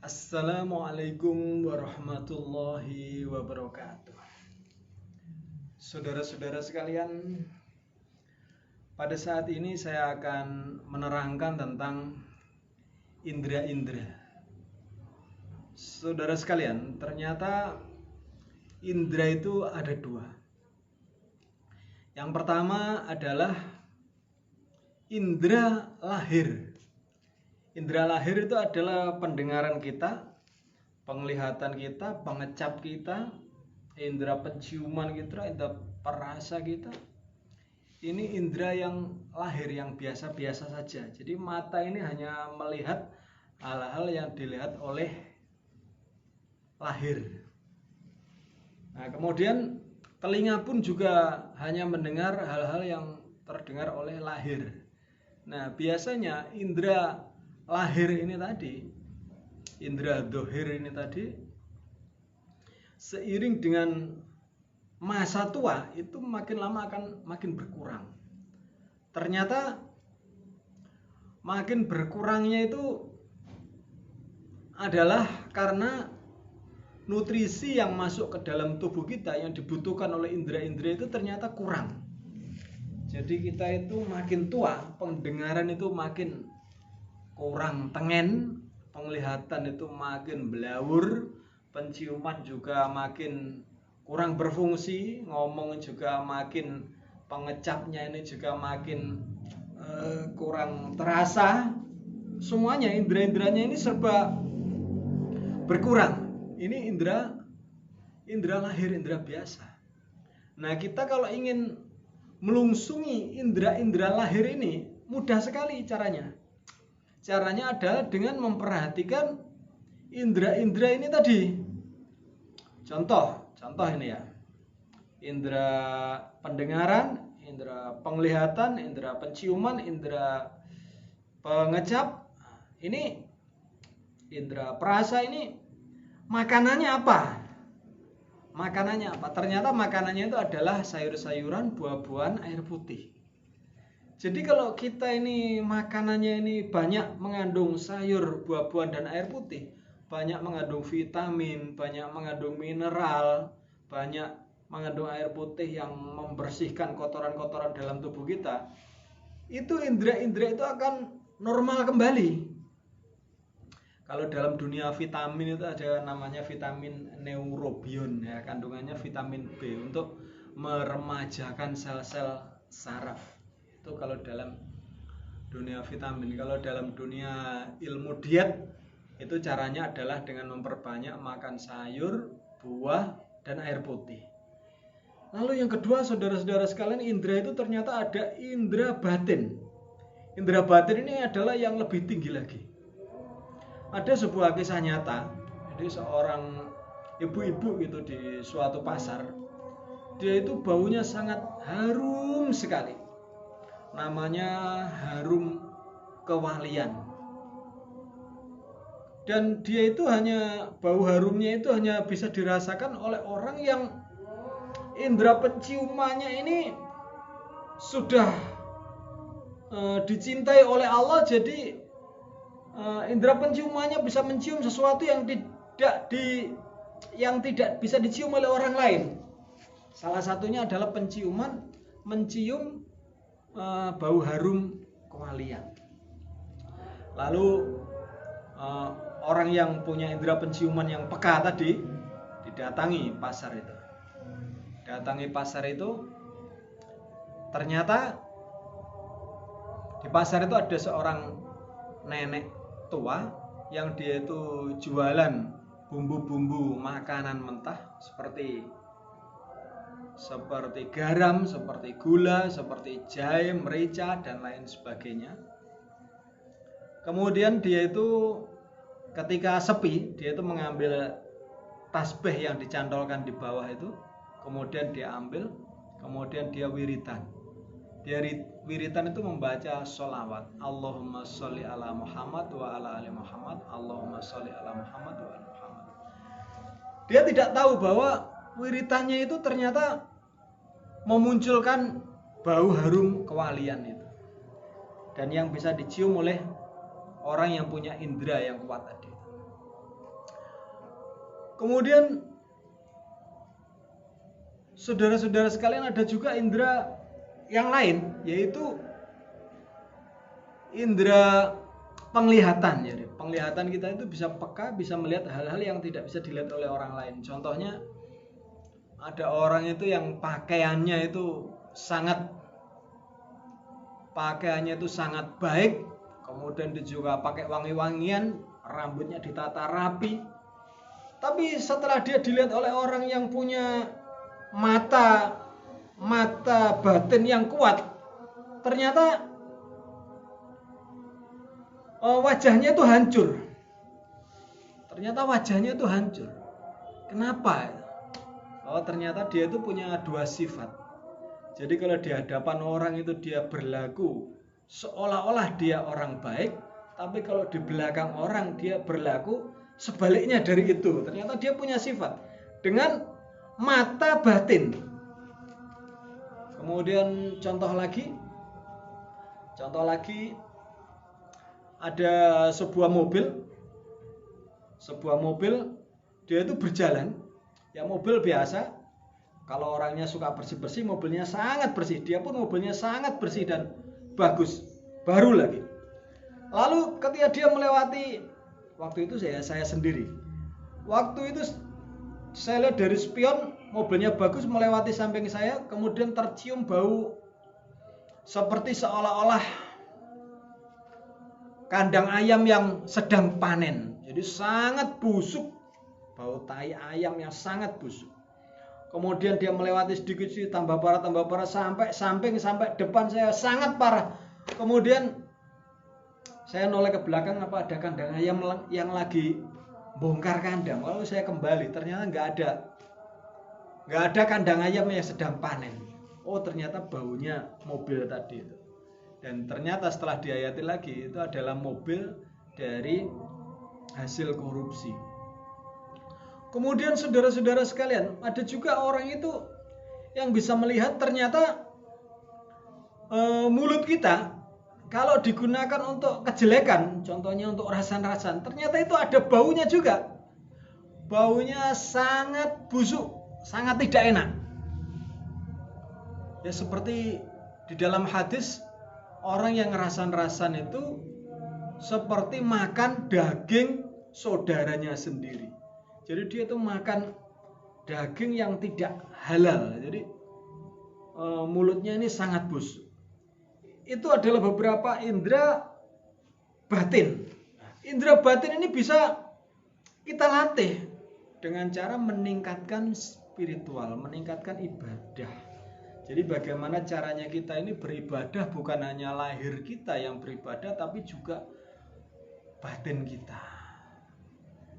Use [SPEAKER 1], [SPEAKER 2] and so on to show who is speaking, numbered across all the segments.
[SPEAKER 1] Assalamualaikum warahmatullahi wabarakatuh. Saudara-saudara sekalian, pada saat ini saya akan menerangkan tentang indera-indera. Saudara sekalian, ternyata indera itu ada dua. Yang pertama adalah indera lahir. Indera lahir itu adalah pendengaran kita, penglihatan kita, pengecap kita, indera penciuman kita, indera perasa kita. Ini indera yang lahir, yang biasa-biasa saja. Jadi mata ini hanya melihat hal-hal yang dilihat oleh lahir. Nah, kemudian telinga pun juga hanya mendengar hal-hal yang terdengar oleh lahir. Nah, biasanya indera lahir ini tadi, indera dhohir ini tadi, seiring dengan masa tua itu makin lama akan makin berkurang. Ternyata makin berkurangnya itu adalah karena nutrisi yang masuk ke dalam tubuh kita yang dibutuhkan oleh indera-indera itu ternyata kurang. Jadi kita itu makin tua, pendengaran itu makin kurang tengen, penglihatan itu makin blawur, penciuman juga makin kurang berfungsi, ngomong juga makin, pengecapnya ini juga makin kurang terasa. Semuanya indera-inderanya ini serba berkurang. Ini indera lahir, indera biasa. Nah, kita kalau ingin melungsungi indera-indera lahir ini mudah sekali caranya. Caranya adalah dengan memperhatikan indera-indera ini tadi. Contoh ini ya. Indera pendengaran, indera penglihatan, indera penciuman, indera pengecap. Ini indera perasa ini makanannya apa? Makanannya apa? Ternyata makanannya itu adalah sayur-sayuran, buah-buahan, air putih. Jadi kalau kita ini makanannya ini banyak mengandung sayur, buah-buahan dan air putih, banyak mengandung vitamin, banyak mengandung mineral, banyak mengandung air putih yang membersihkan kotoran-kotoran dalam tubuh kita, itu indera-indera itu akan normal kembali. Kalau dalam dunia vitamin itu ada namanya vitamin neurobion ya, kandungannya vitamin B untuk meremajakan sel-sel saraf. Itu kalau dalam dunia vitamin. Kalau dalam dunia ilmu diet itu caranya adalah dengan memperbanyak makan sayur, buah, dan air putih. Lalu yang kedua, saudara-saudara sekalian, indera itu ternyata ada indera batin. Indera batin ini adalah yang lebih tinggi lagi. Ada sebuah kisah nyata. Jadi seorang ibu-ibu gitu di suatu pasar, dia itu baunya sangat harum sekali. Namanya harum kewalian. Dan dia itu hanya, bau harumnya itu hanya bisa dirasakan oleh orang yang indera penciumannya ini sudah dicintai oleh Allah. Jadi indera penciumannya bisa mencium sesuatu yang tidak bisa dicium oleh orang lain. Salah satunya adalah mencium bau harum kewalian. Lalu orang yang punya indera penciuman yang peka tadi didatangi pasar itu. Ternyata di pasar itu ada seorang nenek tua yang dia itu jualan bumbu-bumbu makanan mentah seperti garam, seperti gula, seperti jahe, merica, dan lain sebagainya. Kemudian dia itu ketika sepi, dia itu mengambil tasbih yang dicantolkan di bawah itu, kemudian dia ambil, kemudian dia wiritan. Dia wiritan itu membaca sholawat. Allahumma sholli ala Muhammad wa ala ali Muhammad. Allahumma sholli ala Muhammad wa ala Muhammad. Dia tidak tahu bahwa wiritannya itu ternyata memunculkan bau harum kewalian itu, dan yang bisa dicium oleh orang yang punya indera yang kuat tadi. Kemudian saudara-saudara sekalian, ada juga indera yang lain, yaitu indera penglihatan. Jadi penglihatan kita itu bisa peka, bisa melihat hal-hal yang tidak bisa dilihat oleh orang lain. Contohnya, ada orang itu yang pakaiannya itu sangat baik, kemudian dia juga pakai wangi-wangian, rambutnya ditata rapi. Tapi setelah dia dilihat oleh orang yang punya mata batin yang kuat, ternyata wajahnya itu hancur. Kenapa? Ternyata dia itu punya dua sifat. Jadi kalau di hadapan orang itu dia berlaku seolah-olah dia orang baik, tapi kalau di belakang orang dia berlaku sebaliknya dari itu. Ternyata dia punya sifat dengan mata batin. Kemudian contoh lagi, ada sebuah mobil, dia itu berjalan, ya mobil biasa. Kalau orangnya suka bersih-bersih, mobilnya sangat bersih. Dia pun mobilnya sangat bersih dan bagus, baru lagi. Lalu ketika dia melewati, waktu itu saya sendiri. Waktu itu saya lihat dari spion, mobilnya bagus melewati samping saya, kemudian tercium bau seperti seolah-olah kandang ayam yang sedang panen. Jadi sangat busuk, bau tai ayam yang sangat busuk. Kemudian dia melewati sedikit tambah parah sampai samping, sampai depan saya sangat parah. Kemudian saya noleh ke belakang, apa ada kandang ayam yang lagi bongkar kandang. Lalu saya kembali, ternyata nggak ada kandang ayam yang sedang panen. Oh, ternyata baunya mobil tadi itu. Dan ternyata setelah dihayati lagi, itu adalah mobil dari hasil korupsi. Kemudian saudara-saudara sekalian, ada juga orang itu yang bisa melihat ternyata mulut kita kalau digunakan untuk kejelekan, contohnya untuk rasan-rasan, ternyata itu ada baunya juga. Baunya sangat busuk, sangat tidak enak. Ya seperti di dalam hadis, orang yang rasan-rasan itu seperti makan daging saudaranya sendiri. Jadi dia itu makan daging yang tidak halal. Jadi mulutnya ini sangat busuk. Itu adalah beberapa indera batin. Indera batin ini bisa kita latih dengan cara meningkatkan spiritual, meningkatkan ibadah. Jadi bagaimana caranya kita ini beribadah, bukan hanya lahir kita yang beribadah, tapi juga batin kita.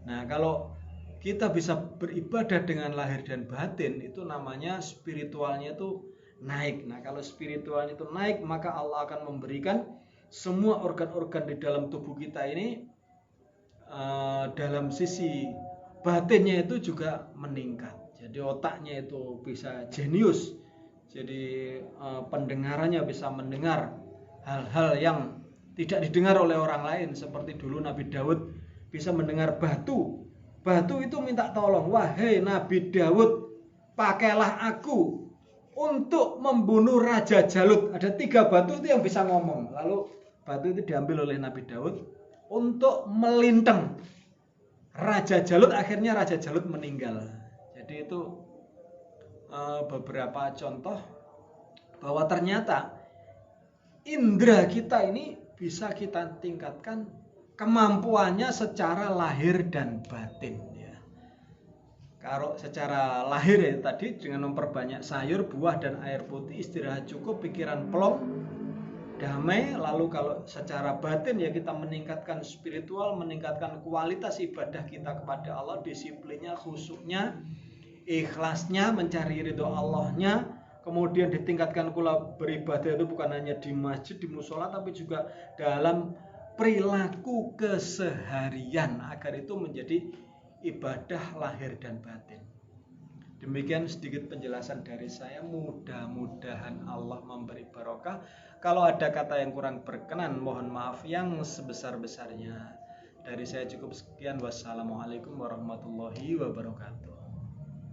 [SPEAKER 1] Nah, kalau kita bisa beribadah dengan lahir dan batin, itu namanya spiritualnya itu naik. Nah, kalau spiritualnya itu naik, maka Allah akan memberikan semua organ-organ di dalam tubuh kita ini dalam sisi batinnya itu juga meningkat. Jadi otaknya itu bisa jenius. Jadi pendengarannya bisa mendengar hal-hal yang tidak didengar oleh orang lain. Seperti dulu Nabi Daud bisa mendengar batu itu minta tolong, wahai Nabi Daud, pakailah aku untuk membunuh Raja Jalut. Ada 3 batu itu yang bisa ngomong. Lalu batu itu diambil oleh Nabi Daud untuk melintang Raja Jalut. Akhirnya Raja Jalut meninggal. Jadi itu beberapa contoh bahwa ternyata indera kita ini bisa kita tingkatkan kemampuannya secara lahir dan batin ya. Kalau secara lahir ya tadi dengan memperbanyak sayur, buah dan air putih, istirahat cukup, pikiran plong, damai. Lalu kalau secara batin ya kita meningkatkan spiritual, meningkatkan kualitas ibadah kita kepada Allah, disiplinnya, khusyuknya, ikhlasnya, mencari ridho Allahnya. Kemudian ditingkatkan pula beribadah itu bukan hanya di masjid, di musola, tapi juga dalam perilaku keseharian agar itu menjadi ibadah lahir dan batin. Demikian sedikit penjelasan dari saya. Mudah-mudahan Allah memberi barokah. Kalau ada kata yang kurang berkenan, mohon maaf yang sebesar-besarnya. Dari saya cukup sekian. Wassalamualaikum warahmatullahi wabarakatuh.